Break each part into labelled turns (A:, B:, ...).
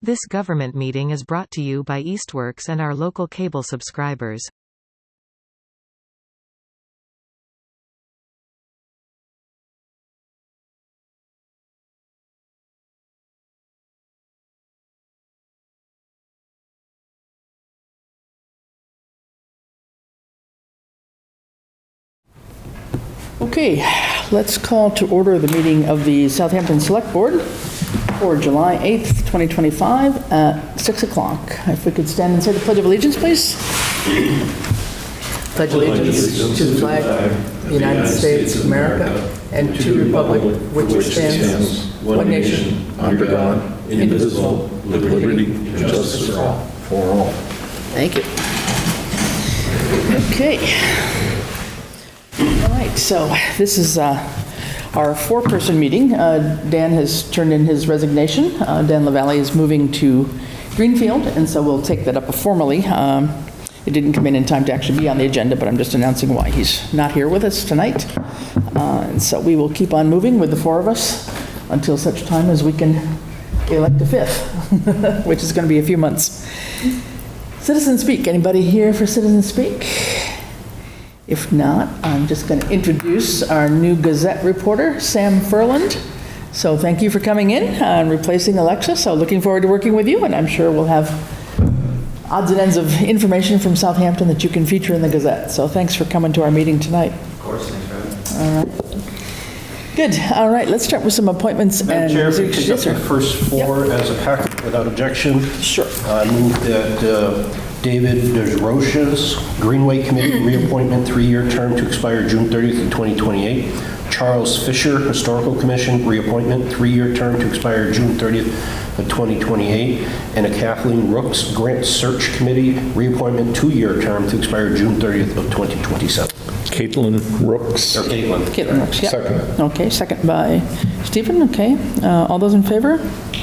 A: This government meeting is brought to you by Eastworks and our local cable subscribers.
B: Okay, let's call to order the meeting of the Southampton Select Board for July 8th, 2025 at 6 o'clock. If we could stand and say the Pledge of Allegiance, please. Pledge allegiance to the flag of the United States of America and to the republic which stands one nation under God, indivisible, with liberty and justice for all. Thank you. Okay. All right, so this is our four-person meeting. Dan has turned in his resignation. Dan LaValle is moving to Greenfield, and so we'll take that up formally. It didn't come in time to actually be on the agenda, but I'm just announcing why he's not here with us tonight. And so we will keep on moving with the four of us until such time as we can elect a fifth, which is going to be a few months. Citizen Speak. Anybody here for Citizen Speak? If not, I'm just going to introduce our new Gazette reporter, Sam Furland. So thank you for coming in and replacing Alexa. So looking forward to working with you, and I'm sure we'll have odds and ends of information from Southampton that you can feature in the Gazette. So thanks for coming to our meeting tonight.
C: Of course, thanks for having me.
B: All right. Good. All right, let's start with some appointments.
D: Madam Chair, if you take
B: Yes,
D: up the first four as a packet without objection.
B: Sure.
D: I move that David DeRoche's Greenway Committee reappointment, 3-year term to expire June 30th of 2028. Charles Fisher Historical Commission reappointment, 3-year term to expire June 30th of 2028. And a Kathleen Rooks Grant Search Committee reappointment, 2-year term to expire June 30th of 2027.
E: Caitlin Rooks.
D: Or Caitlin.
B: Caitlin Rooks, yeah.
E: Second.
B: Okay, second by Stephen. Okay. All those in favor?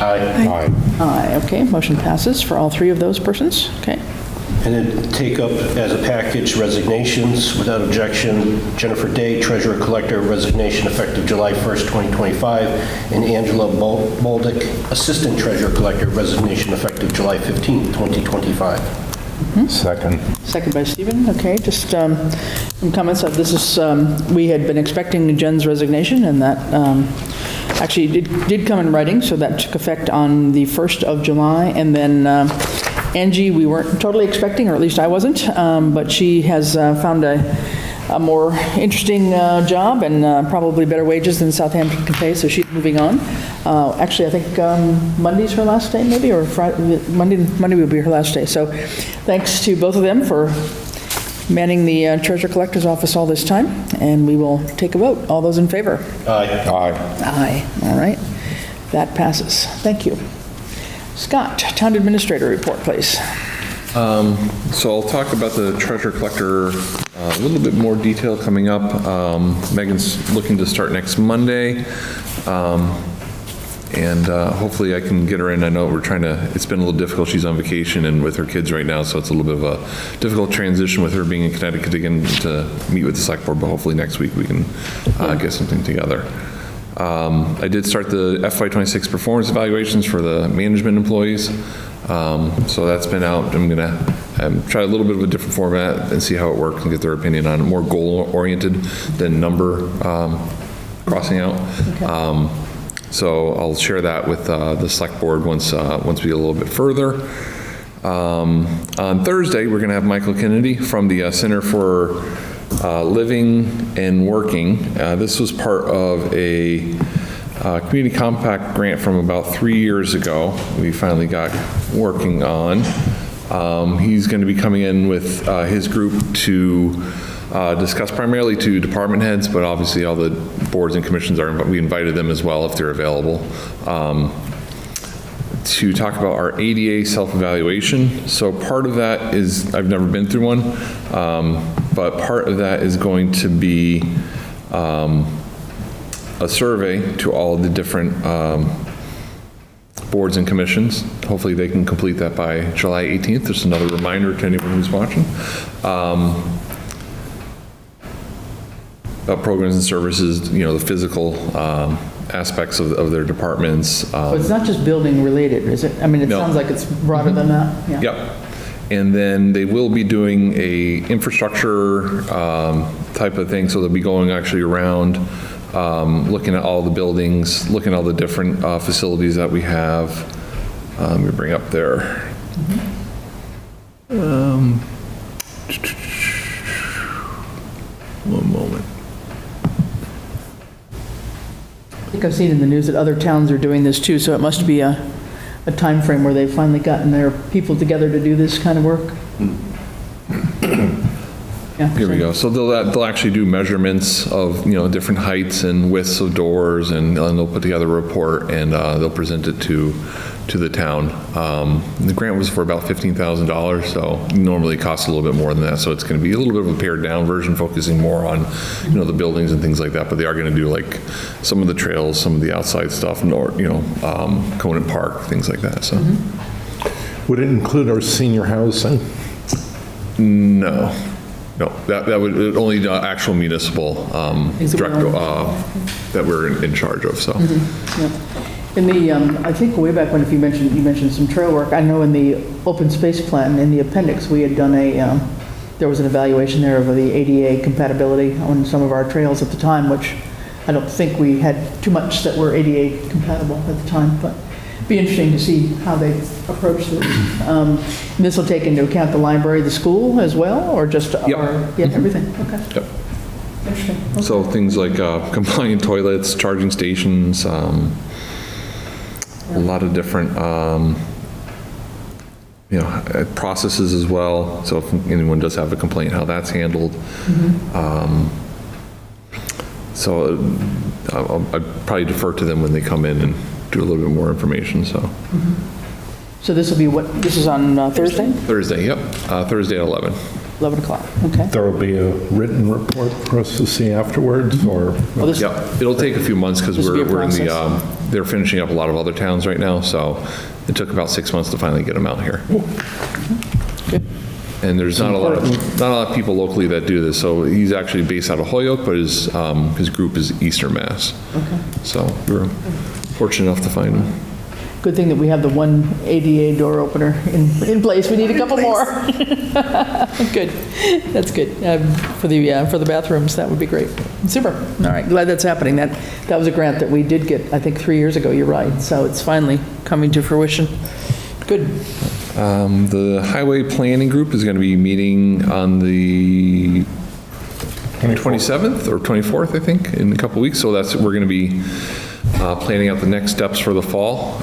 D: Aye.
E: Aye.
B: Aye. Okay, motion passes for all three of those persons. Okay.
D: And then take up as a package resignations without objection. Jennifer Day, Treasurer Collector, resignation effective July 1st, 2025. And Angela Baldick, Assistant Treasurer Collector, resignation effective July 15th, 2025.
E: Second.
B: Second by Stephen. Okay, just some comments. This is, we had been expecting Jen's resignation, and that actually did come in writing, so that took effect on the 1st of July. And then Angie, we weren't totally expecting, or at least I wasn't, but she has found a more interesting job and probably better wages than Southampton can pay, so she's moving on. Actually, I think Monday's her last day, maybe, or Friday, Monday will be her last day. So thanks to both of them for manning the Treasurer Collector's office all this time, and we will take a vote. All those in favor?
D: Aye.
E: Aye.
B: Aye. All right. That passes. Thank you. Scott, Town Administrator report, please.
F: So I'll talk about the Treasurer Collector a little bit more detail coming up. Megan's looking to start next Monday, and hopefully I can get her in. I know it's been a little difficult. She's on vacation and with her kids right now, so it's a little bit of a difficult transition with her being in Connecticut again to meet with the Select Board, but hopefully next week we can get something together. I did start the FY26 performance evaluations for the management employees. So that's been out. I'm going to try a little bit of a different format and see how it works and get their opinion on it. More goal-oriented than number crossing out. Okay. So I'll share that with the Select Board once we get a little bit further. On Thursday, we're going to have Michael Kennedy from the Center for Living and Working. This was part of a Community Compact grant from about 3 years ago. We finally got working on. He's going to be coming in with his group to discuss primarily to department heads, but obviously all the boards and commissions are, but we invited them as well if they're available, to talk about our ADA self-evaluation. So part of that is, I've never been through one, but part of that is going to be a survey to all of the different boards and commissions. Hopefully they can complete that by July 18th. Just another reminder to anyone who's watching. About programs and services, the physical aspects of their departments.
B: But it's not just building related, is it? I mean, it
F: No.
B: sounds like it's broader than that. Yeah.
F: Yep. And then they will be doing a infrastructure type of thing, so they'll be going actually around, looking at all the buildings, looking at all the different facilities that we have. Let me bring up there. One moment.
B: I think I've seen in the news that other towns are doing this too, so it must be a time frame where they've finally gotten their people together to do this kind of work. Yeah,
F: Here we go. So they'll actually do measurements of, different heights and widths of doors, and they'll put together a report, and they'll present it to the town. The grant was for about $15,000, so normally it costs a little bit more than that, so it's going to be a little bit of a pared down version, focusing more on, the buildings and things like that, but they are going to do like some of the trails, some of the outside stuff, Conant Park, things like that, so.
E: Would it include our senior housing?
F: No, that would only actual municipal
B: Is it
F: direct,
B: well-
F: that we're in charge of, so.
B: Yeah. In the, I think way back when, if you mentioned some trail work, I know in the open space plan, in the appendix, we had done there was an evaluation there of the ADA compatibility on some of our trails at the time, which I don't think we had too much that were ADA compatible at the time, but it'd be interesting to see how they approach this. This will take into account the library, the school as well, or just
F: Yep.
B: everything? Okay,
F: Yep.
B: interesting.
F: So things like compliant toilets, charging stations, a lot of different, processes as well. So if anyone does have a complaint, how that's handled. So I'd probably defer to them when they come in and do a little bit more information, so.
B: So this will be this is on Thursday,
F: Thursday, yep, Thursday at 11.
B: 11 o'clock, okay.
E: There will be a written report for us to see afterwards, or?
B: Well, this-
F: Yep, it'll take a few months because
B: This will be a
F: we're in the,
B: process.
F: they're finishing up a lot of other towns right now, so it took about 6 months to finally get them out here.
B: Good.
F: And there's not a lot of people locally that do this, so he's actually based out of Holyoke, but his group is Eastern Mass. Okay. So we were fortunate enough to find him.
B: Good thing that we have the one ADA door opener in place. We need a couple more. Good. That's good. For the bathrooms, that would be great. Super. All right. Glad that's happening. That was a grant that we did get, I think, 3 years ago. You're right. So it's finally coming to fruition. Good.
F: The Highway Planning Group is going to be meeting on the 27th or 24th, I think, in a couple weeks. So we're going to be planning out the next steps for the fall,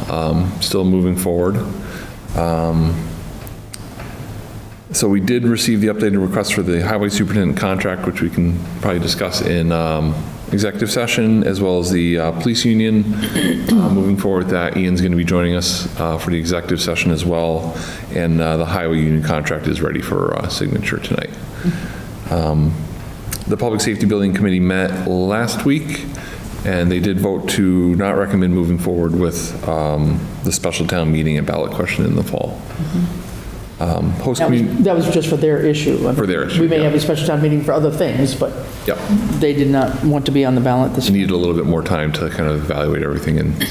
F: still moving forward. So we did receive the updated request for the highway superintendent contract, which we can probably discuss in executive session, as well as the police union. Moving forward with that, Ian's going to be joining us for the executive session as well, and the highway union contract is ready for signature tonight. The Public Safety Building Committee met last week, and they did vote to not recommend moving forward with the special town meeting and ballot question in the fall. Host community,
B: That was just for their issue.
F: For their issue,
B: We may
F: yeah.
B: have a special town meeting for other things, but
F: yep,
B: they did not want to be on the ballot this year.
F: needed a little bit more time to kind of evaluate everything, and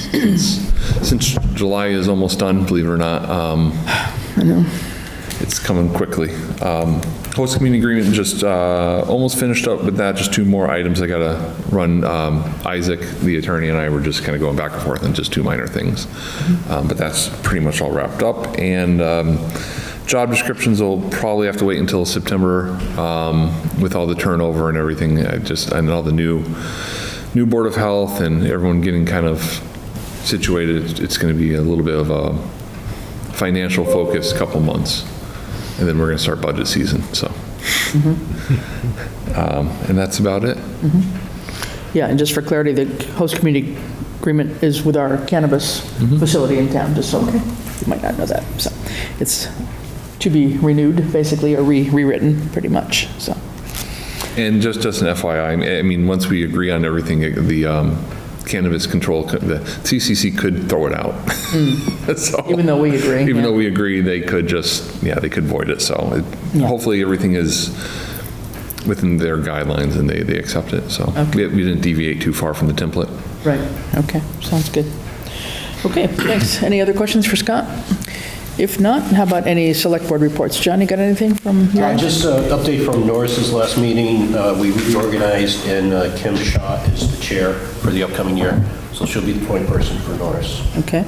F: since July is almost done, believe it or not,
B: I know.
F: it's coming quickly. Host community agreement just almost finished up with that, just 2 more items I gotta run. Isaac, the attorney, and I were just kind of going back and forth on just 2 minor things. But that's pretty much all wrapped up. And job descriptions will probably have to wait until September with all the turnover and everything. And all the new Board of Health and everyone getting kind of situated. It's gonna be a little bit of a financial focus couple months. And then we're going to start budget season, so. And that's about it.
B: Yeah, and just for clarity, the host community agreement is with our cannabis facility in town, just so you might not know that. So it's to be renewed, basically, or rewritten, pretty much, so.
F: And just an FYI, I mean, once we agree on everything, the cannabis control, the CCC could throw it out. So,
B: Even though we agree,
F: Even
B: yeah.
F: though we agree, they could just, they could void it, so hopefully everything is within their guidelines, and they accept it, so we didn't deviate too far from the template.
B: Right, okay, sounds good. Okay, thanks. Any other questions for Scott? If not, how about any select board reports? John, you got anything from your end?
D: Just an update from Norris's last meeting. We reorganized, and Kim Shaw is the chair for the upcoming year, so she'll be the point person for Norris.
B: Okay,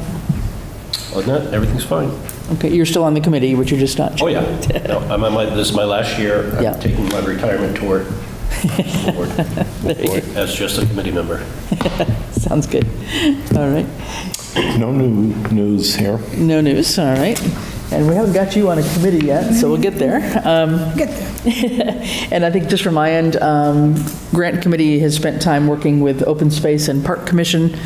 D: Other than that, everything's fine.
B: okay, you're still on the committee, which you're just not.
D: Oh, yeah. No, this is my last year.
B: Yeah.
D: I'm taking my retirement tour. As just a committee member.
B: Sounds good. All right,
E: No new news here.
B: no news, all right. And we haven't got you on a committee yet, so we'll get there. And I think just from my end, Grant Committee has spent time working with Open Space and Park Commission,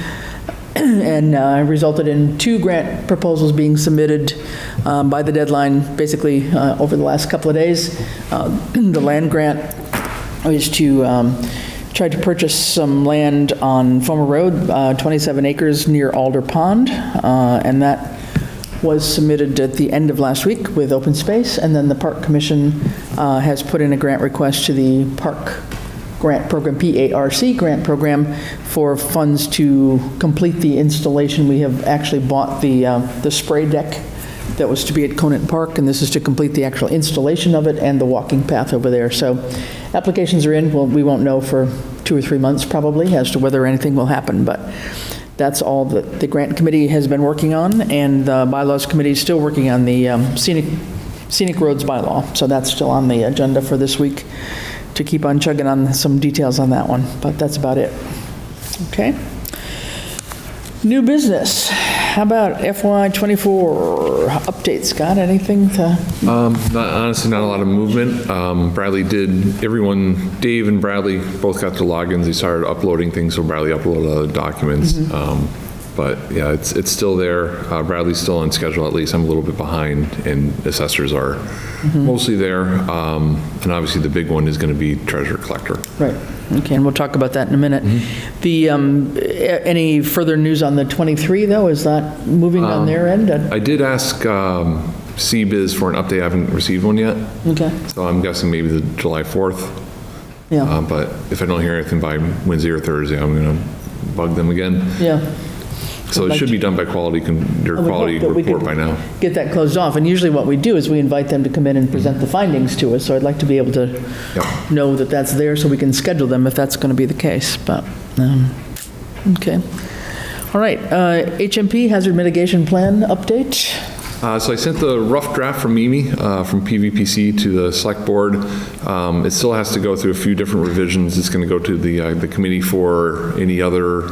B: and resulted in 2 grant proposals being submitted by the deadline, basically over the last couple of days. The land grant is to try to purchase some land on Fulmer Road, 27 acres near Alder Pond, and that was submitted at the end of last week with Open Space, and then the Park Commission has put in a grant request to the Park Grant Program, PARC Grant Program, for funds to complete the installation. We have actually bought the spray deck that was to be at Conant Park, and this is to complete the actual installation of it and the walking path over there. So applications are in. Well, we won't know for 2 or 3 months probably as to whether anything will happen, but that's all that the grant committee has been working on, and the bylaws committee is still working on the scenic roads bylaw. So that's still on the agenda for this week to keep on chugging on some details on that one, but that's about it. Okay. New business. How about FY24 updates? Scott, anything to?
F: Honestly, not a lot of movement. Bradley Dave and Bradley both got their logins. They started uploading things, so Bradley uploaded other documents. But yeah, it's still there. Bradley's still on schedule, at least. I'm a little bit behind, and assessors are mostly there. And obviously the big one is going to be treasurer collector.
B: Right. Okay, and we'll talk about that in a minute. The, any further news on the 23, though? Is that moving on their end?
F: I did ask CBiz for an update. I haven't received one yet.
B: Okay,
F: So I'm guessing maybe the July 4th.
B: yeah,
F: But if I don't hear anything by Wednesday or Thursday, I'm going to bug them again.
B: yeah.
F: So it should be done by quality
B: that we
F: report
B: could
F: by now.
B: Get that closed off, and usually what we do is we invite them to come in and present the findings to us, so I'd like to be able to
F: Yep.
B: know that that's there so we can schedule them if that's going to be the case, but, okay. All right, HMP, Hazard Mitigation Plan update?
F: So I sent the rough draft from Mimi, from PVPC to the select board. It still has to go through a few different revisions. It's going to go to the committee for any other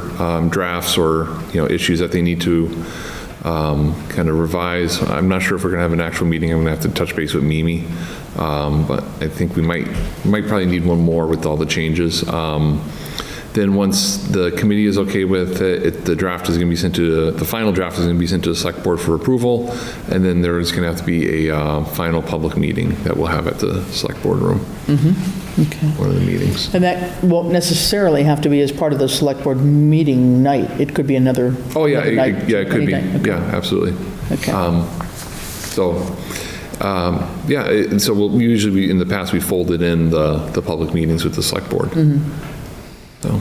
F: drafts or, issues that they need to kind of revise. I'm not sure if we're going to have an actual meeting. I'm going to have to touch base with Mimi. But I think we might probably need one more with all the changes. Then once the committee is okay with it, the draft is going to be sent to, the final draft is going to be sent to the select board for approval, and then there is going to have to be a final public meeting that we'll have at the select board room.
B: Okay.
F: One of the meetings.
B: And that won't necessarily have to be as part of the select board meeting night. It could be another.
F: Oh, yeah,
B: another night,
F: yeah, it could be.
B: any night. Okay.
F: Yeah, absolutely.
B: Okay.
F: So we'll usually, in the past, we folded in the public meetings with the select board. So,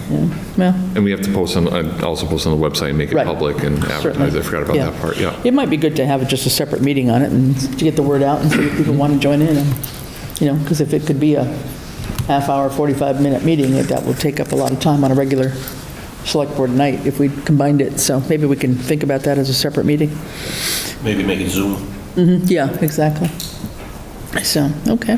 B: Well,
F: and we have to post also post on the website and make it
B: Right.
F: public and advertise.
B: Certainly.
F: I forgot about
B: Yeah.
F: that part, yeah.
B: it might be good to have just a separate meeting on it and to get the word out and see if people want to join in, and, because if it could be a half-hour, 45-minute meeting, that will take up a lot of time on a regular select board night if we combined it. So maybe we can think about that as a separate meeting.
D: Maybe make it Zoom.
B: Yeah, exactly. So, okay.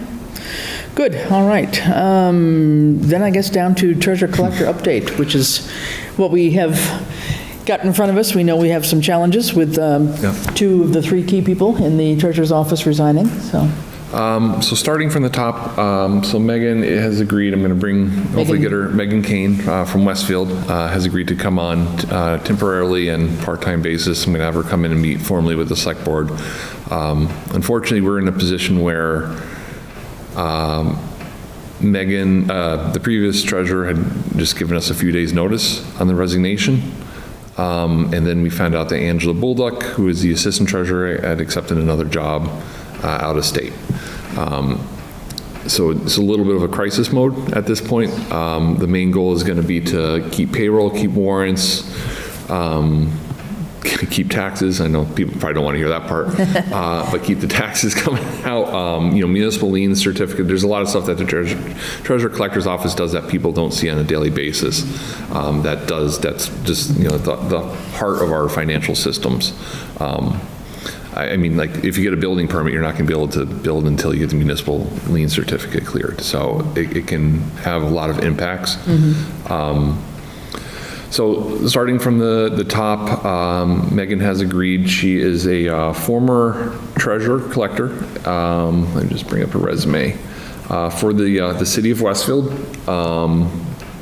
B: Good, all right. Then I guess down to treasurer collector update, which is what we have got in front of us. We know we have some challenges with 2 of the 3 key people in the treasurer's office resigning, so.
F: So starting from the top, so Megan has agreed, I'm going to hopefully get her, Megan Kane from Westfield has agreed to come on temporarily and part-time basis. I'm going to have her come in and meet formally with the select board. Unfortunately, we're in a position where Megan, the previous treasurer, had just given us a few days' notice on the resignation. And then we found out that Angela Bulldog, who is the assistant treasurer, had accepted another job out of state. So it's a little bit of a crisis mode at this point. The main goal is going to be to keep payroll, keep warrants, keep taxes. I know people probably don't want to hear that part, but keep the taxes coming out. Municipal lien certificate. There's a lot of stuff that the treasurer collector's office does that people don't see on a daily basis. That's just the heart of our financial systems. I mean, like, if you get a building permit, you're not going to be able to build until you get the municipal lien certificate cleared. So it can have a lot of impacts. So starting from the top, Megan has agreed. She is a former treasurer collector. Let me just bring up her resume. For the city of Westfield,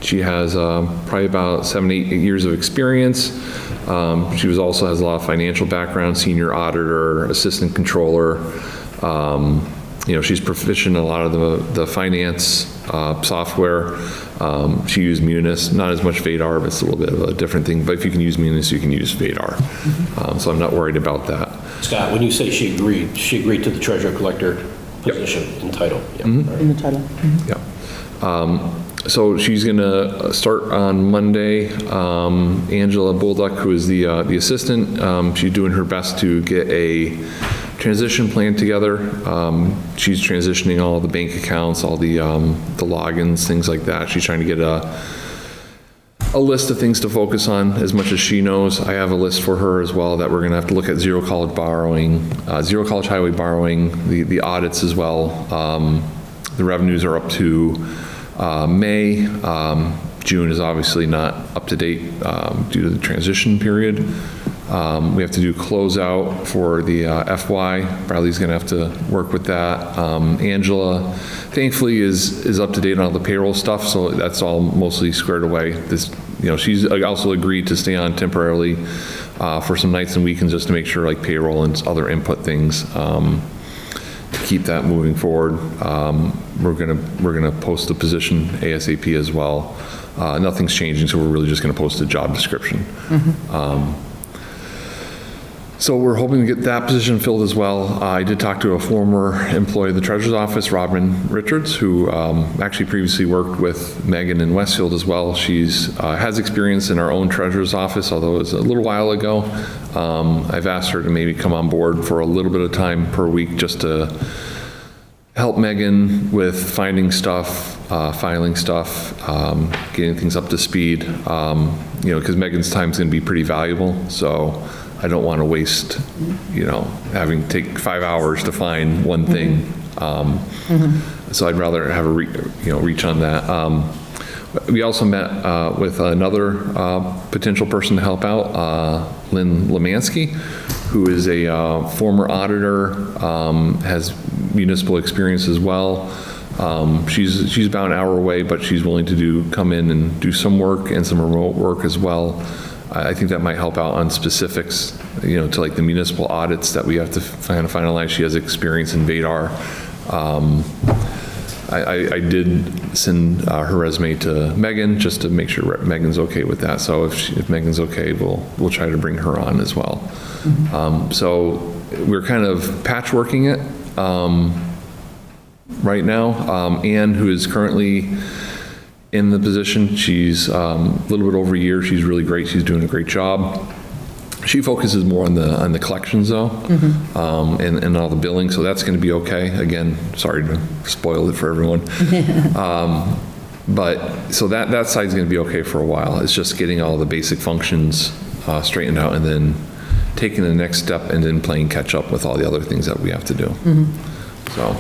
F: she has probably about 7-8 years of experience. She also has a lot of financial background, senior auditor, assistant controller. She's proficient in a lot of the finance software. She used Munis, not as much Vadar, but it's a little bit of a different thing. But if you can use Munis, you can use Vadar. So I'm not worried about that.
D: Scott, when you say she agreed to the treasurer collector position and title. Yeah.
B: In the title.
F: Yeah. So she's going to start on Monday. Angela Bulduck, who is the assistant, she's doing her best to get a transition plan together. She's transitioning all the bank accounts, all the logins, things like that. She's trying to get a list of things to focus on as much as she knows. I have a list for her as well that we're going to have to look at zero college borrowing, zero college highway borrowing, the audits as well. The revenues are up to May. June is obviously not up to date due to the transition period. We have to do closeout for the FY. Bradley's going to have to work with that. Angela, thankfully, is up to date on all the payroll stuff, so that's all mostly squared away. She's also agreed to stay on temporarily for some nights and weekends just to make sure, like, payroll and other input things, to keep that moving forward. We're gonna post the position ASAP as well. Nothing's changing, so we're really just going to post a job description. So we're hoping to get that position filled as well. I did talk to a former employee of the treasurer's office, Robin Richards, who actually previously worked with Megan in Westfield as well. She's has experience in our own treasurer's office, although it was a little while ago. I've asked her to maybe come on board for a little bit of time per week just to help Megan with finding stuff, filing stuff, getting things up to speed, because Megan's time is going to be pretty valuable. So I don't want to waste, having to take 5 hours to find one thing. So I'd rather have her, reach on that. We also met with another potential person to help out, Lynn Lemansky, who is a former auditor, has municipal experience as well. She's about an hour away, but she's willing to come in and do some work and some remote work as well. I think that might help out on specifics, to like the municipal audits that we have to kind of finalize. She has experience in Vadar. I did send her resume to Megan just to make sure Megan's okay with that. So if Megan's okay, we'll try to bring her on as well. So we're kind of patchworking it right now. Anne, who is currently in the position, she's a little bit over a year. She's really great. She's doing a great job. She focuses more on the collections though, and all the billing. So that's going to be okay. Again, sorry to spoil it for everyone. But so that side's going to be okay for a while. It's just getting all the basic functions straightened out and then taking the next step and then playing catch up with all the other things that we have to do. So.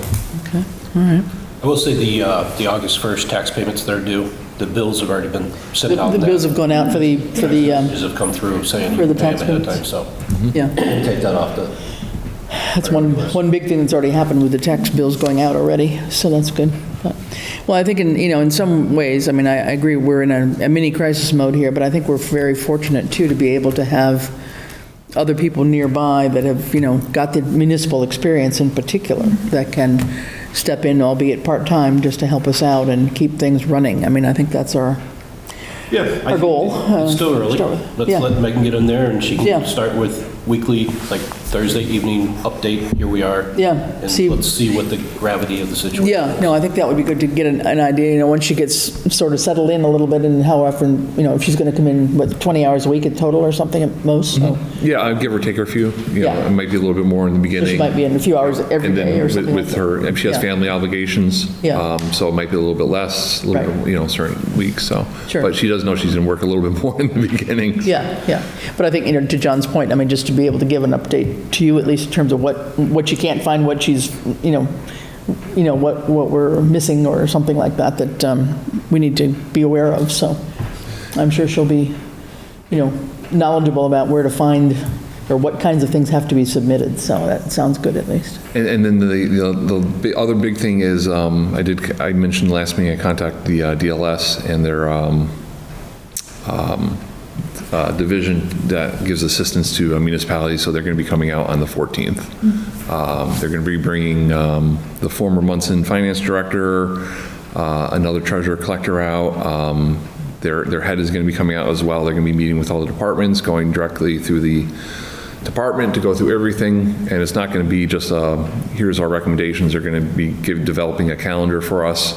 F: Okay.
B: All right.
D: I will say the August 1st tax payments that are due, the bills have already been sent out.
B: The bills have gone out for the
D: Bills have come through saying
B: for the
D: you pay
B: tax
D: them ahead of time,
B: payments.
D: so
B: yeah.
D: take that off the.
B: That's one big thing that's already happened with the tax bills going out already, so that's good. But, well, I think in some ways, I mean, I agree we're in a mini crisis mode here, but I think we're very fortunate too to be able to have other people nearby that have got the municipal experience in particular that can step in, albeit part-time, just to help us out and keep things running. I mean, I think that's our goal.
D: It's still early. Let's let Megan get in there and she can
B: Yeah.
D: start with weekly, like Thursday evening update, here we are.
B: Yeah,
D: And
B: see-
D: let's see what the gravity of the situation is.
B: Yeah, no, I think that would be good to get an idea, once she gets sort of settled in a little bit and how often, if she's going to come in, 20 hours a week in total or something at most, so
F: Yeah, I'd give or take her a few.
B: Yeah.
F: It might be a little bit more in the
B: she
F: beginning.
B: might be in a few hours every
F: And
B: day
F: then
B: or something.
F: with her, and she has
B: Yeah.
F: family obligations.
B: Yeah.
F: So it might be a little bit less, a little
B: Right.
F: bit, certain weeks, so.
B: Sure.
F: But she does know she's going to work a little bit more in the beginning.
B: Yeah. But I think, to John's point, I mean, just to be able to give an update to you, at least in terms of what she can't find, what she's, what we're missing or something like that, we need to be aware of. So I'm sure she'll be, knowledgeable about where to find or what kinds of things have to be submitted. So that sounds good, at least.
F: And then the other big thing is, I mentioned last meeting, I contacted the DLS and their division that gives assistance to municipalities, so they're going to be coming out on the 14th. They're going to be bringing the former Munson finance director, another treasurer collector out. Their head is going to be coming out as well. They're going to be meeting with all the departments, going directly through the department to go through everything, and it's not going to be just here's our recommendations. They're going to be developing a calendar for us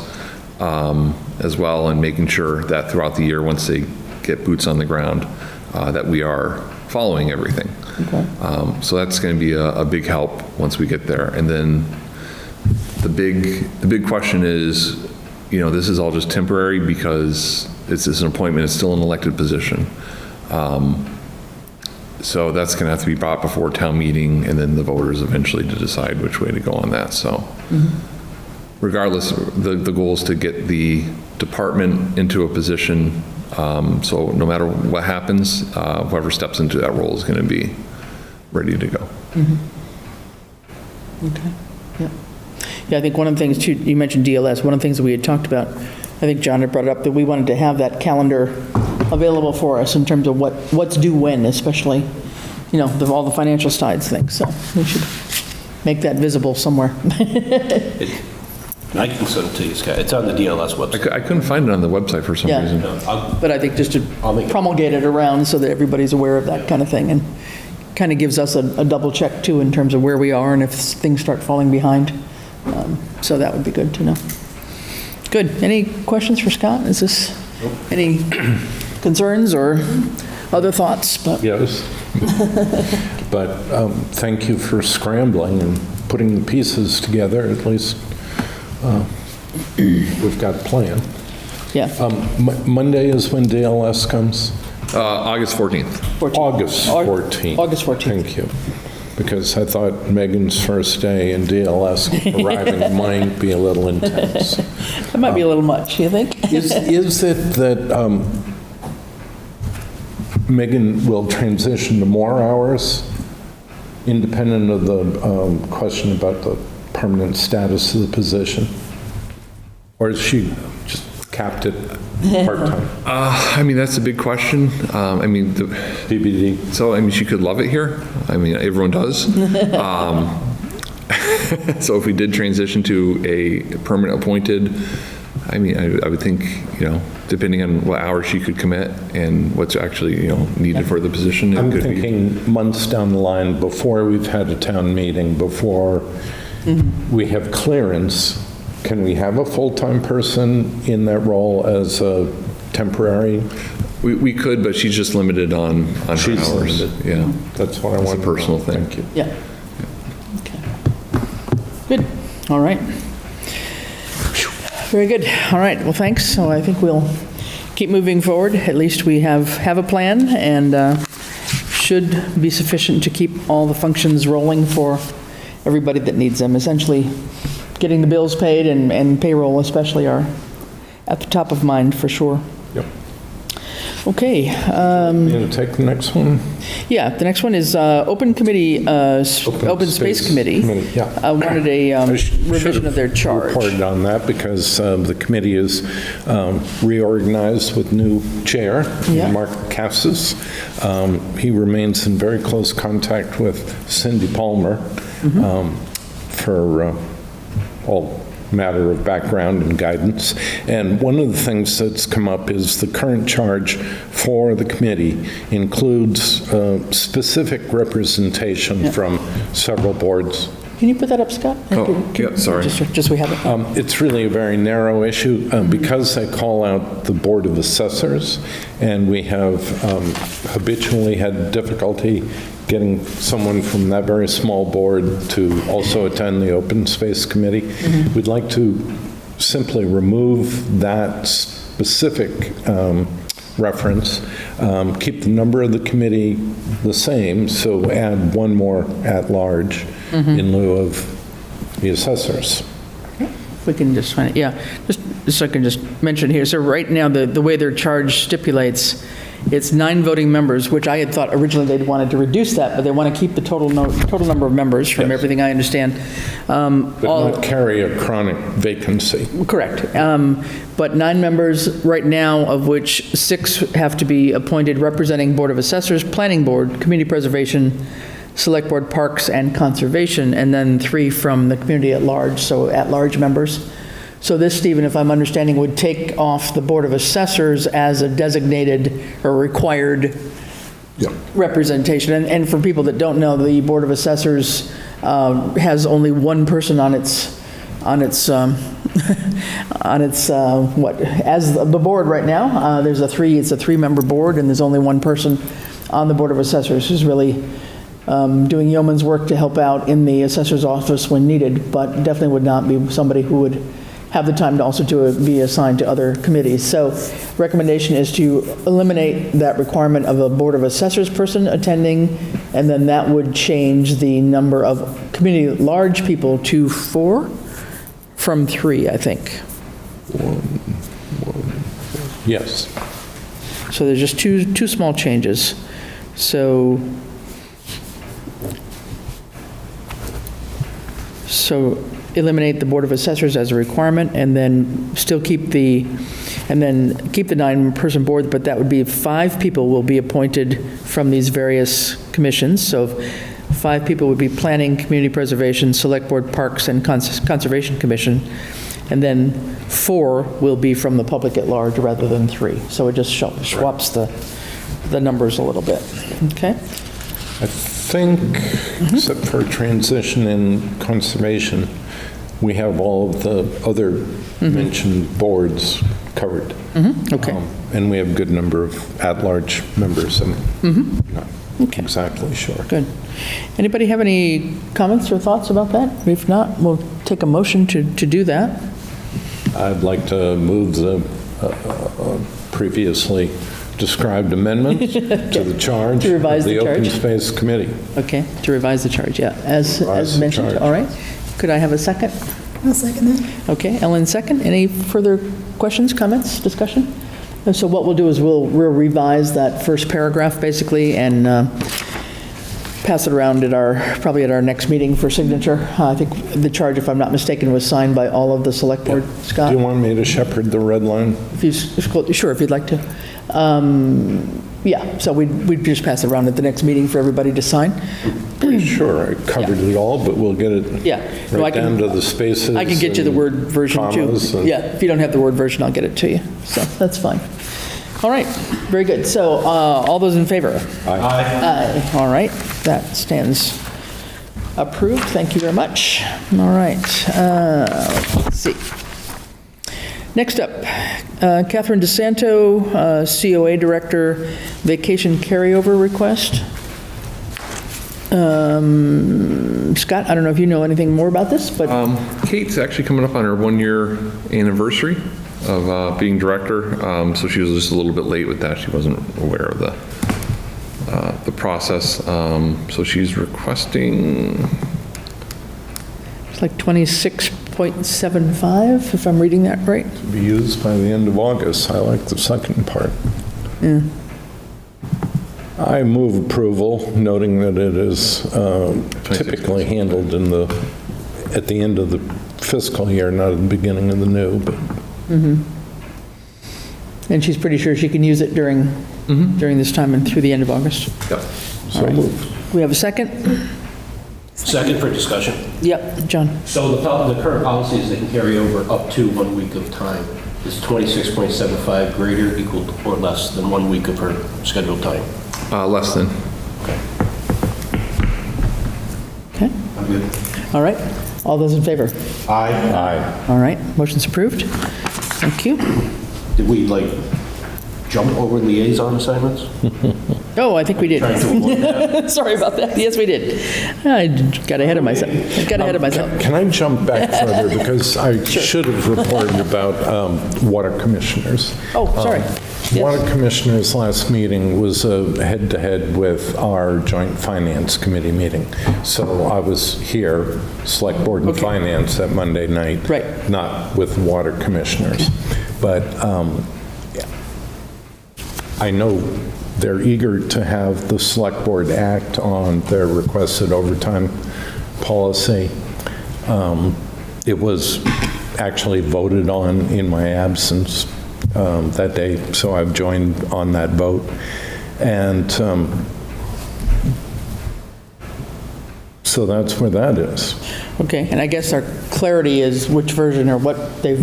F: as well, and making sure that throughout the year, once they get boots on the ground, that we are following everything.
B: Okay.
F: So that's going to be a big help once we get there. And then the big question is, this is all just temporary because it's an appointment, it's still an elected position. So that's going to have to be brought before town meeting and then the voters eventually to decide which way to go on that. So regardless, the goal is to get the department into a position, so no matter what happens, whoever steps into that role is going to be ready to go.
B: Okay, yeah. Yeah, I think one of the things, too, you mentioned DLS, one of the things that we had talked about, I think John had brought it up, that we wanted to have that calendar available for us in terms of what's due when, especially, all the financial sides things, so we should make that visible somewhere.
D: I can send it to you, Scott. It's on the DLS website.
F: I couldn't find it on the website for some
B: Yeah.
F: reason.
B: But I think just to
D: I'll make it.
B: promulgate it around so that everybody's aware of that kind of thing, and kind of gives us a double check, too, in terms of where we are and if things start falling behind. So that would be good to know. Good. Any questions for Scott? Is this, any concerns or other thoughts? But
E: Yes. But thank you for scrambling and putting the pieces together. At least we've got a plan.
B: yeah,
E: Monday is when DLS comes?
F: August 14th.
B: 14th.
E: August 14th.
B: August 14th.
E: Thank you. Because I thought Megan's first day in DLS arriving might be a little intense.
B: That might be a little much, you think?
E: Is it that Megan will transition to more hours, independent of the question about the permanent status of the position? Or is she just capped at part-time?
F: That's a big question.
E: DBD?
F: So, she could love it here. Everyone does. So if we did transition to a permanent appointed, I would think, depending on what hours she could commit and what's actually, needed for the position.
E: I'm
F: it could be.
E: thinking months down the line, before we've had a town meeting, before we have clearance, can we have a full-time person in that role as a temporary?
F: We could, but she's just limited on her
E: She's
F: hours.
E: limited.
F: Yeah.
E: That's what I
F: It's a
E: want.
F: personal thing.
E: Thank you.
B: Yeah. Okay. Good. All right. Very good. All right. Well, thanks. So I think we'll keep moving forward. At least we have a plan, and should be sufficient to keep all the functions rolling for everybody that needs them. Essentially, getting the bills paid and payroll especially are at the top of mind for sure.
E: Yep.
B: Okay.
E: You gonna take the next one?
B: Yeah, the next one is Open Committee, Open Space Committee.
E: Yeah.
B: Wanted a
E: I
B: revision of their charge.
E: Reported on that because the committee is reorganized with new chair,
B: Yeah.
E: Mark Cassis. He remains in very close contact with Cindy Palmer for all matter of background and guidance. And one of the things that's come up is the current charge for the committee includes specific representation from several boards.
B: Can you put that up, Scott?
F: Yeah, sorry.
B: Just so we have it.
E: It's really a very narrow issue because I call out the Board of Assessors, and we have habitually had difficulty getting someone from that very small board to also attend the Open Space Committee. We'd like to simply remove that specific reference, keep the number of the committee the same, so add one more at-large in lieu of the assessors.
B: We can just find it, yeah. Just so I can just mention here, so right now, the way their charge stipulates, it's 9 voting members, which I had thought originally they'd wanted to reduce that, but they want to keep the total number of members, from everything I understand.
E: But not carry a chronic vacancy.
B: Correct. But 9 members right now, of which 6 have to be appointed representing Board of Assessors, Planning Board, Community Preservation, Select Board, Parks, and Conservation, and then 3 from the community at large, so at-large members. So this, Stephen, if I'm understanding, would take off the Board of Assessors as a designated or required representation. And for people that don't know, the Board of Assessors has only one person on its as the board right now. It's a 3-member board, and there's only one person on the Board of Assessors who's really doing yeoman's work to help out in the assessor's office when needed, but definitely would not be somebody who would have the time to also be assigned to other committees. So recommendation is to eliminate that requirement of a Board of Assessors person attending, and then that would change the number of community at large people to 4 from 3, I think.
E: Yes.
B: So there's just two small changes. So eliminate the Board of Assessors as a requirement, and then still keep the 9-person board, but that would be 5 people will be appointed from these various commissions. So 5 people would be Planning, Community Preservation, Select Board, Parks, and Conservation Commission, and then 4 will be from the public at large rather than 3. So it just swaps the numbers a little bit. Okay?
E: I think, except for transition and conservation, we have all of the other mentioned boards covered.
B: Okay.
E: And we have a good number of at-large members. I'm not exactly sure.
B: Good. Anybody have any comments or thoughts about that? If not, we'll take a motion to do that.
E: I'd like to move the previously described amendment to the charge
B: To revise
E: of the
B: the
E: Open
B: charge?
E: Space Committee.
B: Okay, to revise the charge, yeah, as
E: Revise the
B: mentioned.
E: charge.
B: All right. Could I have a second?
C: I'll second that.
B: Okay, Ellen, second. Any further questions, comments, discussion? And so what we'll do is we'll revise that first paragraph, basically, and pass it around probably at our next meeting for signature. I think the charge, if I'm not mistaken, was signed by all of the select board. Scott?
E: Do you want me to shepherd the red line?
B: Sure, if you'd like to. Yeah, so we'd just pass it around at the next meeting for everybody to sign.
E: Pretty sure I covered it all, but we'll get it
B: Yeah. No, I
E: right
B: can-
E: down to the spaces.
B: I can get you the
E: and
B: Word version too.
E: commas and-
B: Yeah, if you don't have the Word version, I'll get it to you. So that's fine. All right, very good. So all those in favor? Aye. All right, that stands approved. Thank you very much. All right, let's see. Next up, Catherine DeSanto, COA Director, vacation carryover request. Scott, I don't know if you know anything more about this, but
F: Kate's actually coming up on her 1-year anniversary of being director, so she was just a little bit late with that. She wasn't aware of the process. So she's requesting,
B: it's like 26.75, if I'm reading that right.
E: Be used by the end of August. I like the second part. I move approval, noting that it is typically handled at the end of the fiscal year, not at the beginning of the new, but
B: And she's pretty sure she can use it during this time and through the end of August.
F: yep.
E: so moved.
B: We have a second?
D: Second for discussion.
B: Yep, John.
D: So the current policy is they can carry over up to 1 week of time. Is 26.75 greater, equal, or less than 1 week of her scheduled time?
F: Less than.
B: Okay,
D: I'm good.
B: all right. All those in favor?
E: Aye.
B: All right, motion's approved. Thank you.
D: Did we, like, jump over liaison assignments?
B: Oh, I think we did.
D: Trying to avoid that?
B: Sorry about that. Yes, we did. I got ahead of myself.
E: Can I jump back further, because I should have reported about water commissioners.
B: Oh, sorry. Yes.
E: Water commissioners' last meeting was a head-to-head with our joint finance committee meeting. So I was here, select board and finance, that Monday night.
B: Right.
E: Not with water commissioners. But I know they're eager to have the select board act on their requested overtime policy. It was actually voted on in my absence that day, so I've joined on that vote. And so that's where that is.
B: Okay, and I guess our clarity is which version or what they've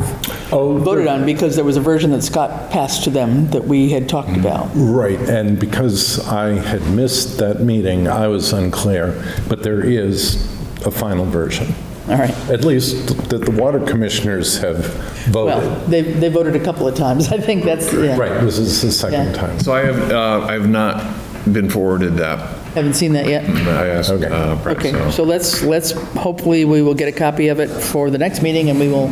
B: voted on, because there was a version that Scott passed to them that we had talked about.
E: Right, and because I had missed that meeting, I was unclear, but there is a final version.
B: All right.
E: At least that the water commissioners have voted.
B: Well, they voted a couple of times. I think that's, yeah.
E: Right, this is the second
B: Yeah.
E: time.
F: So I have not been forwarded that.
B: Haven't seen that yet?
F: I asked Brett,
B: Okay, so let's, hopefully we will get a copy of it for the next meeting, and we will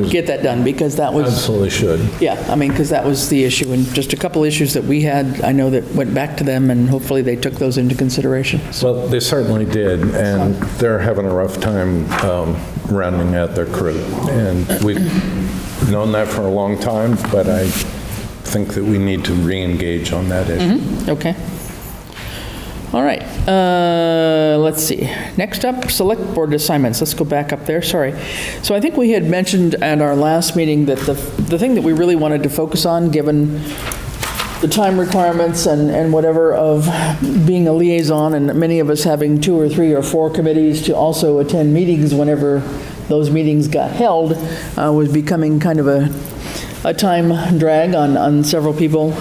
B: get that done, because that was,
E: Absolutely should.
B: yeah, I mean, because that was the issue, and just a couple issues that we had, I know that went back to them, and hopefully they took those into consideration.
E: Well, they certainly did, and they're having a rough time rounding out their crew. And we've known that for a long time, but I think that we need to re-engage on that issue.
B: Okay. All right, let's see. Next up, select board assignments. Let's go back up there, sorry. So I think we had mentioned at our last meeting that the thing that we really wanted to focus on, given the time requirements and whatever of being a liaison, and many of us having 2 or 3 or 4 committees to also attend meetings whenever those meetings got held, was becoming kind of a time drag on several people.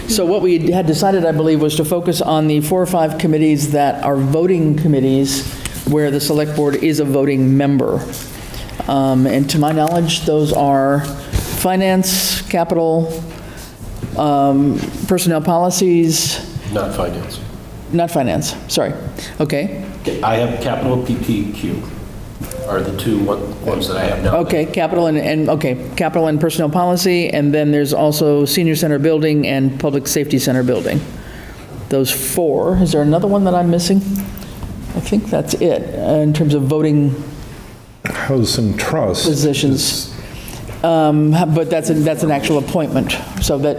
B: So what we had decided, I believe, was to focus on the 4 or 5 committees that are voting committees where the select board is a voting member. And to my knowledge, those are finance, capital, personnel policies,
D: Not finance.
B: not finance, sorry. Okay.
D: I have capital PPQ are the two ones that I have now.
B: Okay, capital capital and personnel policy, and then there's also senior center building and public safety center building. Those 4. Is there another one that I'm missing? I think that's it, in terms of voting
E: Housing Trust.
B: positions. But that's an actual appointment, so that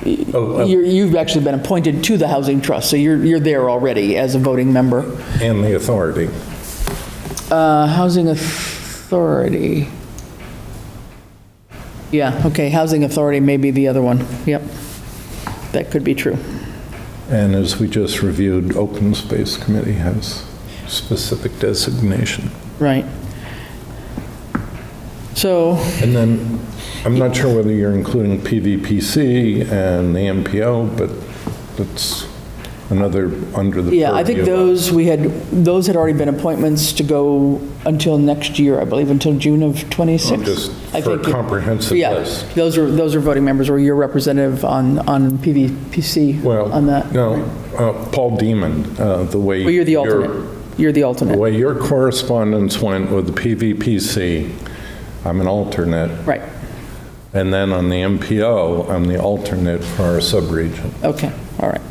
B: you've actually been appointed to the Housing Trust, so you're there already as a voting member.
E: And the authority.
B: Housing Authority. Yeah, okay, Housing Authority may be the other one. Yep, that could be true.
E: And as we just reviewed, Open Space Committee has specific designation.
B: Right. So,
E: And then, I'm not sure whether you're including PVPC and the MPO, but that's another under the
B: yeah, I think
E: purview
B: those had already been appointments to go until next year, I believe, until June of 26.
E: Just
B: I
E: for a
B: think
E: comprehensive list.
B: Yeah, those are voting members, or your representative on PVPC
E: Well,
B: on that.
E: no, Paul Demon, the way.
B: Well, you're the alternate. You're the
E: The
B: alternate.
E: way your correspondence went with the PVPC, I'm an alternate.
B: Right,
E: And then on the MPO, I'm the alternate for our subregion.
B: okay, all right.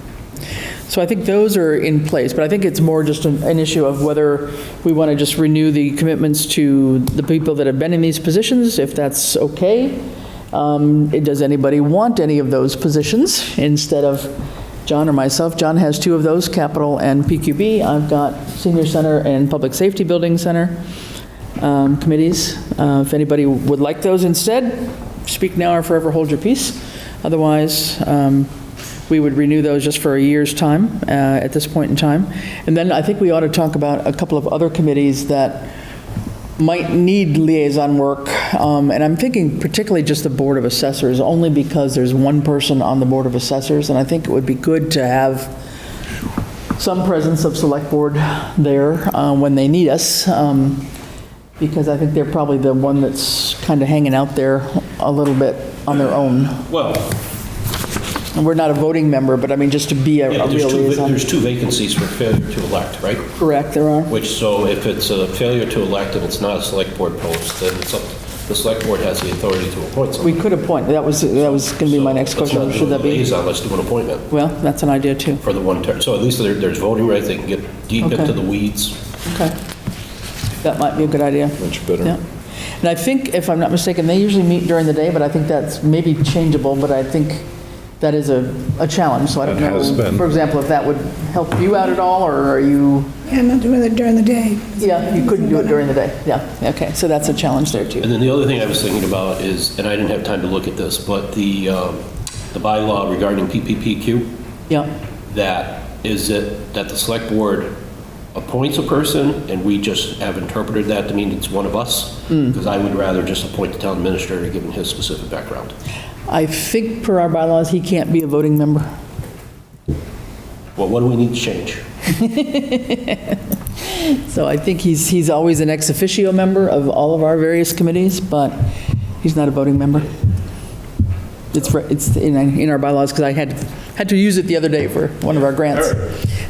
B: So I think those are in place, but I think it's more just an issue of whether we want to just renew the commitments to the people that have been in these positions, if that's okay. Does anybody want any of those positions instead of John or myself? John has 2 of those, capital and PQB. I've got senior center and public safety building center committees. If anybody would like those instead, speak now or forever hold your peace. Otherwise, we would renew those just for a year's time at this point in time. And then I think we ought to talk about a couple of other committees that might need liaison work, and I'm thinking particularly just the Board of Assessors, only because there's one person on the Board of Assessors, and I think it would be good to have some presence of Select Board there when they need us, because I think they're probably the one that's kind of hanging out there a little bit on their own.
D: Well,
B: And we're not a voting member, but I mean, just to be a
D: yeah,
B: real liaison.
D: there's two vacancies for failure to elect, right?
B: Correct, there are.
D: Which, so if it's a failure to elect and it's not a select board post, then it's up, the select board has the authority to appoint someone.
B: We could appoint, that was going to be my next question.
D: Let's not
B: Should
D: do a
B: that be?
D: liaison, let's do an appointment
B: Well, that's an idea too.
D: for the one term. So at least there's voting rights, they can get deep
B: Okay.
D: into the weeds.
B: Okay. That might be a good idea.
E: Much better.
B: Yeah. And I think, if I'm not mistaken, they usually meet during the day, but I think that's maybe changeable, but I think that is a challenge, so I don't
E: It
B: know.
E: has been.
B: For example, if that would help you out at all, or are you,
C: Yeah, I'm not doing it during the day.
B: yeah, you couldn't do it during the day, yeah, okay, so that's a challenge there too.
D: And then the other thing I was thinking about is, and I didn't have time to look at this, but the bylaw regarding PPPQ,
B: Yeah,
D: that is it that the select board appoints a person and we just have interpreted that to mean it's one of us? Because I would rather just appoint the town administrator given his specific background.
B: I think per our bylaws, he can't be a voting member.
D: Well, what do we need to change?
B: So I think he's always an ex officio member of all of our various committees, but he's not a voting member. It's in our bylaws, because I had to use it the other day for one of our grants.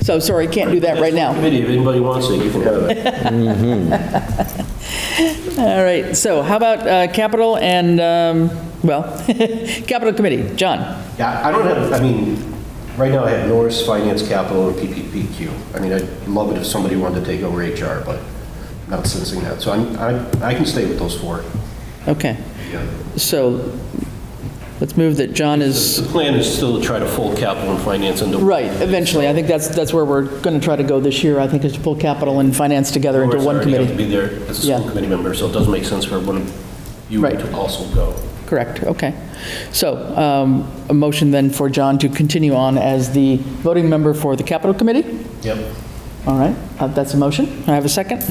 B: So, sorry, can't do that right now.
D: Committee, if anybody wants it, you can have it.
B: All right, so how about capital and, capital committee, John?
D: Yeah, I don't have, I mean, right now I have Norris, Finance, Capital, and PPPQ. I mean, I'd love it if somebody wanted to take over HR, but I'm not sensing that. So I can stay with those four.
B: Okay,
D: Yeah.
B: so let's move that John is,
D: The plan is still to try to fold Capital and Finance into.
B: right, eventually. I think that's where we're going to try to go this year, I think, is to pull capital and finance together into
D: Norris
B: one
D: already have to
B: committee.
D: be there as a
B: Yeah.
D: school committee member, so it doesn't make sense for one of you
B: Right.
D: to also go.
B: Correct, okay. So a motion then for John to continue on as the voting member for the capital committee?
D: Yep.
B: All right, that's a motion. I have a second?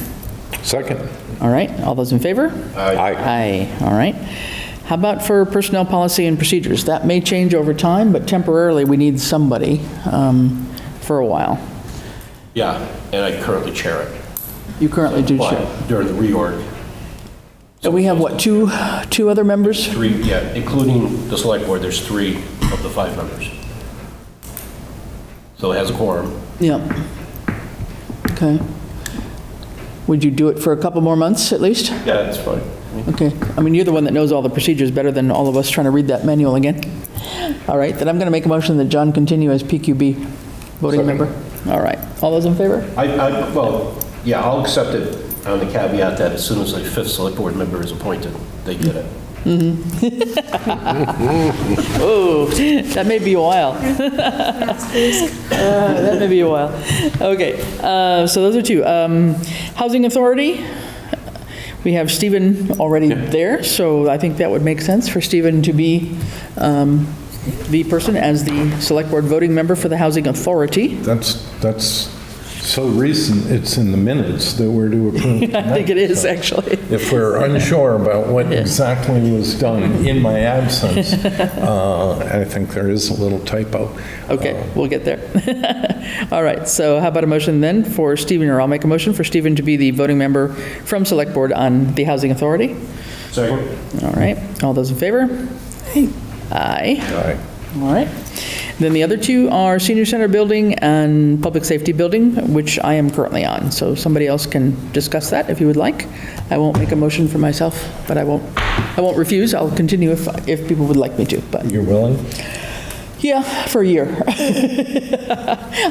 E: Second.
B: All right, all those in favor?
E: Aye.
B: Aye, all right. How about for personnel policy and procedures? That may change over time, but temporarily, we need somebody for a while.
D: Yeah, and I currently chair it.
B: You currently do
D: But
B: chair.
D: during the reorg,
B: And we have, what, two other members?
D: three, yeah, including the select board, there's 3 of the 5 members. So it has a quorum.
B: Yeah. Okay. Would you do it for a couple more months, at least?
D: Yeah, that's fine.
B: Okay, I mean, you're the one that knows all the procedures better than all of us trying to read that manual again. All right, then I'm going to make a motion that John continue as PQB voting
E: Second.
B: member. All right, all those in favor?
D: Well, yeah, I'll accept it on the caveat that as soon as a 5th select board member is appointed, they get it.
B: Oh, that may be a while. That may be a while. Okay, so those are 2. Housing Authority, we have Stephen already there, so I think that would make sense for Stephen to be the person as the Select Board voting member for the Housing Authority.
E: That's so recent, it's in the minutes that we're to approve.
B: I think it is, actually.
E: If we're unsure about what exactly was done in my absence, I think there is a little typo.
B: Okay, we'll get there. All right, so how about a motion then for Stephen, or I'll make a motion for Stephen to be the voting member from Select Board on the Housing Authority?
D: Second?
B: All right, all those in favor? Aye.
E: Aye.
B: All right. Then the other 2 are Senior Center Building and Public Safety Building, which I am currently on. So somebody else can discuss that if you would like. I won't make a motion for myself, but I won't refuse. I'll continue if people would like me to, but
E: You're willing?
B: yeah, for a year.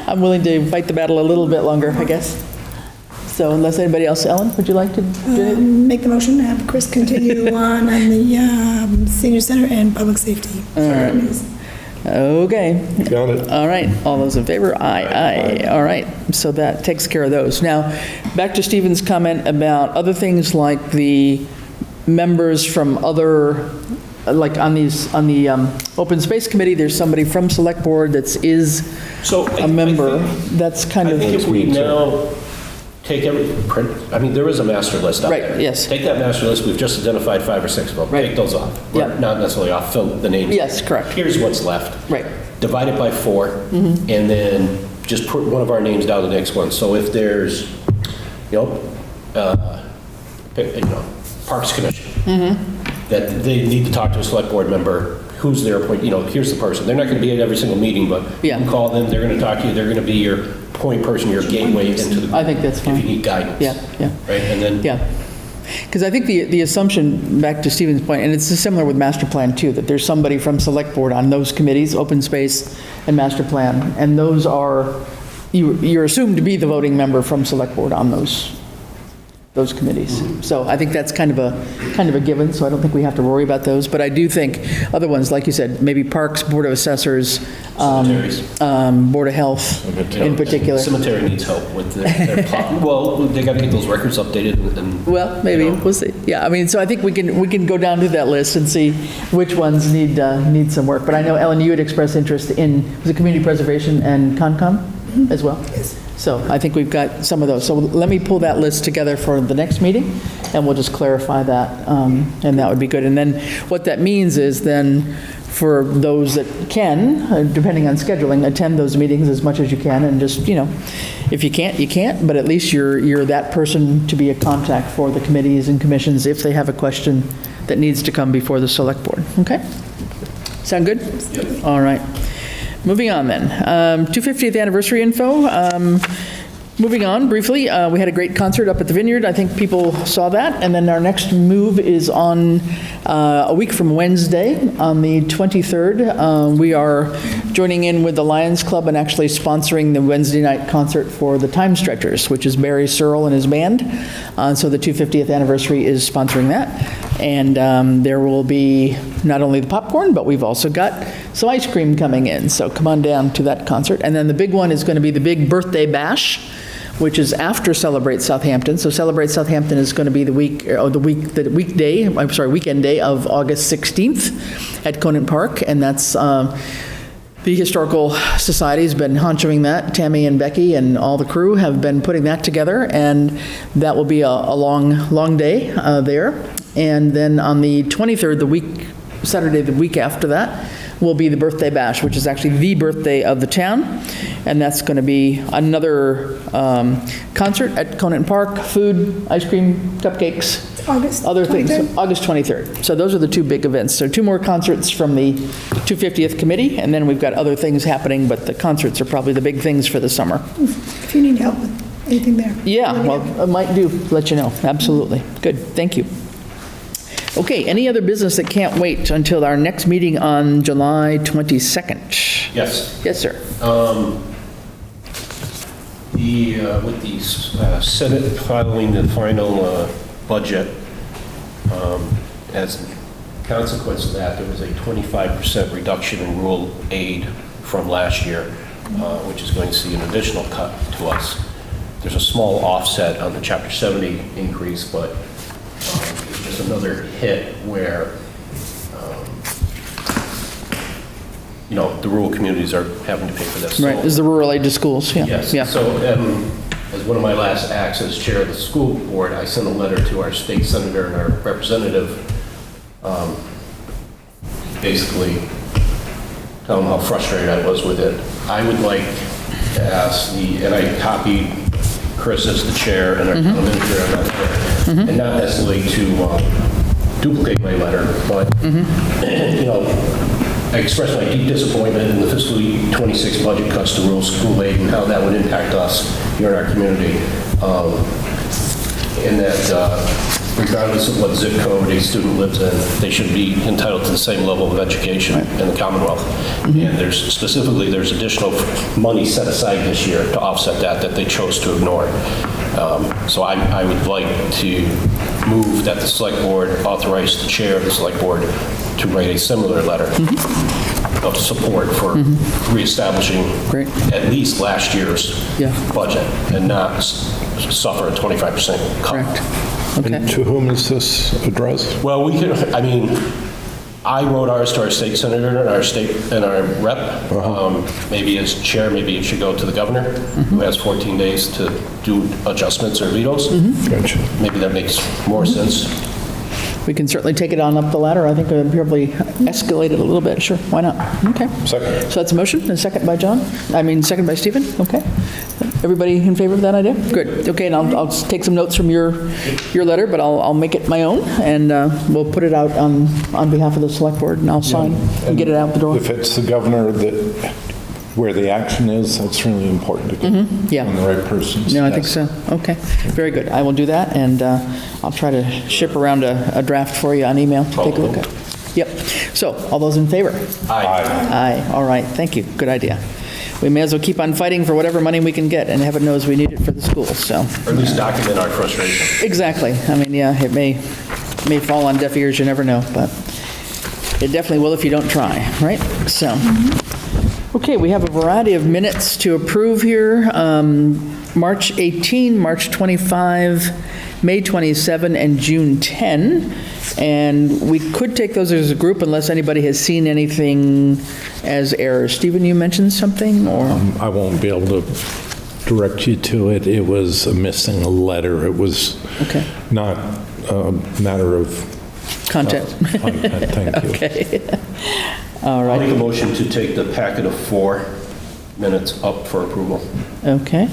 B: I'm willing to fight the battle a little bit longer, I guess. So unless anybody else, Ellen, would you like to do it?
C: Make the motion to have Chris continue on the senior center and public safety.
B: Okay.
E: Got it.
B: All right, all those in favor? Aye, aye. All right, so that takes care of those. Now, back to Stephen's comment about other things like the members from other like on the Open Space Committee, there's somebody from Select Board that's
D: So
B: a member. That's kind
D: I
B: of,
D: think if we now take I mean, there is a master list out
B: Right,
D: there.
B: yes.
D: Take that master list, we've just identified 5 or 6 of them.
B: Right.
D: Take those off.
B: Yeah.
D: Or not necessarily off, fill the names.
B: Yes, correct.
D: Here's what's left.
B: Right.
D: Divide it by 4, and then just put one of our names down the next one. So if there's, Parks Commission, that they need to talk to a select board member, who's their point, here's the person. They're not going to be at every single meeting, but you
B: Yeah.
D: can call them, they're going to talk to you, they're going to be your point person, your gateway into the.
B: I think that's fine.
D: If you need guidance.
B: Yeah, yeah.
D: Right, and then.
B: yeah. Because I think the assumption, back to Stephen's point, and it's similar with master plan too, that there's somebody from Select Board on those committees, Open Space and Master Plan, and those are, you're assumed to be the voting member from Select Board on those committees. So I think that's kind of a given, so I don't think we have to worry about those. But I do think other ones, like you said, maybe Parks, Board of Assessors,
D: Cemeteries.
B: Board of Health in particular.
D: Cemetery needs help with their plot. Well, they got to get those records updated and.
B: Well, maybe, we'll see. Yeah, I mean, so I think we can go down to that list and see which ones need some work. But I know, Ellen, you had expressed interest in, was it community preservation and Concom as well?
C: Yes.
B: So I think we've got some of those. So let me pull that list together for the next meeting, and we'll just clarify that, and that would be good. And then what that means is then for those that can, depending on scheduling, attend those meetings as much as you can, and just, if you can't, you can't, but at least you're that person to be a contact for the committees and commissions if they have a question that needs to come before the select board. Okay? Sound good?
D: Yep.
B: All right. Moving on then. 250th anniversary info. Moving on briefly, we had a great concert up at the Vineyard. I think people saw that. And then our next move is on a week from Wednesday, on the 23rd. We are joining in with the Lions Club and actually sponsoring the Wednesday night concert for the Time Stretchers, which is Barry Searle and his band. So the 250th anniversary is sponsoring that. And there will be not only the popcorn, but we've also got some ice cream coming in. So come on down to that concert. And then the big one is going to be the big birthday bash, which is after Celebrate Southampton. So Celebrate Southampton is going to be the weekend day of August 16th at Conant Park, and that's the Historical Society has been honchoing that. Tammy and Becky and all the crew have been putting that together, and that will be a long day there. And then on the 23rd, Saturday the week after that, will be the birthday bash, which is actually the birthday of the town. And that's going to be another concert at Conant Park, food, ice cream, cupcakes,
C: August
B: other things.
C: 23rd?
B: August 23rd. So those are the two big events. So 2 more concerts from the 250th committee, and then we've got other things happening, but the concerts are probably the big things for the summer.
C: If you need help with anything there.
B: Yeah,
C: let me know.
B: well, I might do, let you know. Absolutely. Good, thank you. Okay, any other business that can't wait until our next meeting on July 22nd?
D: Yes.
B: Yes, sir.
D: With the Senate filing the final budget, as a consequence of that, there was a 25% reduction in rural aid from last year, which is going to see an additional cut to us. There's a small offset on the Chapter 70 increase, but it's just another hit where the rural communities are having to pay for this.
B: Right,
D: So-
B: is the rural aid to schools, yeah.
D: Yes.
B: Yeah.
D: So as one of my last acts as chair of the school board, I sent a letter to our state senator and our representative, basically tell them how frustrated I was with it. I would like to ask and I copied Chris as the chair and our town manager on that letter, and not necessarily to duplicate my letter, but, I expressed my deep disappointment in the fiscal year 26 budget cuts to rural school aid and how that would impact us here in our community. And that regardless of what zip code a student lives in, they should be entitled to the same level of education in the Commonwealth. And there's additional money set aside this year to offset that they chose to ignore. So I would like to move that the select board authorize the chair of the select board to write a similar letter of support for reestablishing
B: Great.
D: at least last year's
B: Yeah.
D: budget and not suffer a 25% cut.
B: Correct.
E: And
B: Okay.
E: to whom is this addressed?
D: Well, I wrote ours to our state senator and our rep. Maybe as chair, maybe it should go to the governor, who has 14 days to do adjustments or vetoes.
E: Gotcha.
D: Maybe that makes more sense.
B: We can certainly take it on up the ladder. I think we'll probably escalate it a little bit. Sure, why not? Okay.
E: Second.
B: So that's a motion, and a second by John? Second by Stephen? Okay. Everybody in favor of that idea? Good. Okay, and I'll take some notes from your letter, but I'll make it my own, and we'll put it out on behalf of the select board, and I'll sign and get it out the door.
E: If it's the governor where the action is, that's really important to get
B: Yeah.
E: on the right person's
B: No, I think
E: desk.
B: so. Okay, very good. I will do that, and I'll try to ship around a draft for you on email to take a look at. Yep. So, all those in favor?
D: Aye.
B: Aye. All right, thank you. Good idea. We may as well keep on fighting for whatever money we can get, and heaven knows we need it for the schools, so.
D: Or at least document our frustration.
B: Exactly. Yeah, it may fall on deaf ears, you never know, but it definitely will if you don't try, right? So, okay, we have a variety of minutes to approve here. March 18, March 25, May 27, and June 10. And we could take those as a group unless anybody has seen anything as errors. Stephen, you mentioned something, or?
E: I won't be able to direct you to it. It was missing a letter. It was
B: Okay.
E: not a matter of
B: Content.
E: content. Thank you.
B: Okay. All
D: I'll
B: right,
D: make a motion to take the packet of 4 minutes up for approval.
B: okay.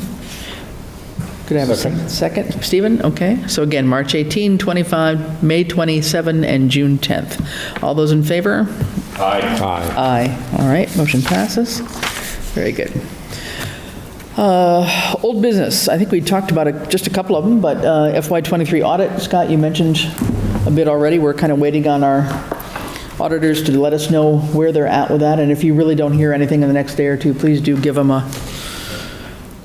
B: Could I have a second? Stephen, okay. So again, March 18, 25, May 27, and June 10th. All those in favor?
D: Aye.
E: Aye.
B: Aye. All right, motion passes. Very good. Old business, I think we talked about it, just a couple of them, but FY23 audit, Scott, you mentioned a bit already. We're kind of waiting on our auditors to let us know where they're at with that, and if you really don't hear anything in the next day or two, please do give them a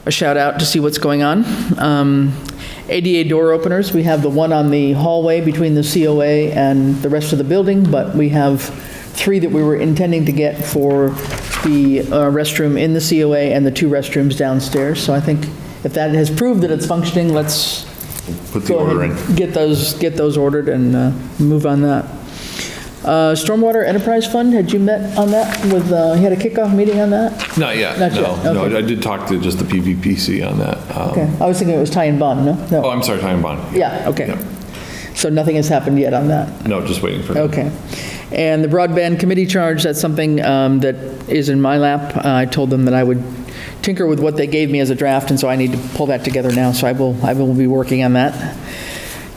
B: shout out to see what's going on. ADA door openers, we have the one on the hallway between the COA and the rest of the building, but we have 3 that we were intending to get for the restroom in the COA and the 2 restrooms downstairs. So I think if that has proved that it's functioning, let's
F: Put the
B: go
F: order in.
B: ahead, get those ordered and move on that. Stormwater Enterprise Fund, had you met on that with, you had a kickoff meeting on that?
F: Not yet,
B: Not
F: no.
B: yet,
F: No,
B: okay.
F: I did talk to just the PVPC on that.
B: Okay, I was thinking it was tie and bond, no?
F: Oh,
B: No.
F: I'm sorry, time bond.
B: Yeah, okay.
F: Yeah.
B: So nothing has happened yet on that?
F: No, just waiting for them.
B: Okay. And the broadband committee charge, that's something that is in my lap. I told them that I would tinker with what they gave me as a draft, and so I need to pull that together now, so I will be working on that.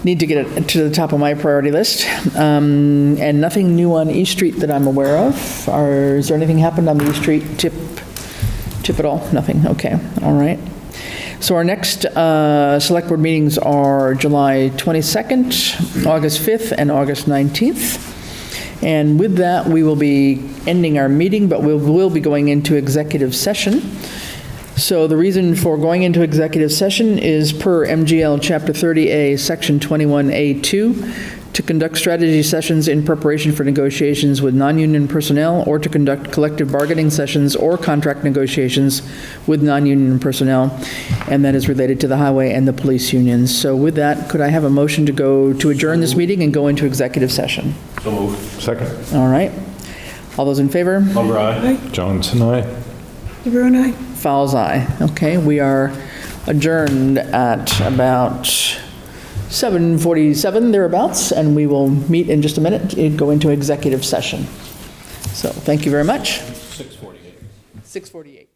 B: Need to get it to the top of my priority list. And nothing new on East Street that I'm aware of. Is there anything happened on the East Street tip at all? Nothing, okay, all right. So our next select board meetings are July 22nd, August 5th, and August 19th. And with that, we will be ending our meeting, but we will be going into executive session. So the reason for going into executive session is per MGL Chapter 30A, Section 21A2, to conduct strategy sessions in preparation for negotiations with non-union personnel or to conduct collective bargaining sessions or contract negotiations with non-union personnel, and that is related to the highway and the police unions. So with that, could I have a motion to adjourn this meeting and go into executive session?
D: So moved.
E: Second.
B: All right. All those in favor?
D: Lumber aye.
E: Johnson, aye.
C: DeVero and I.
B: Fowles, aye. Okay, we are adjourned at about 7:47 thereabouts, and we will meet in just a minute and go into executive session. So thank you very much.
D: 6:48.
B: 6:48.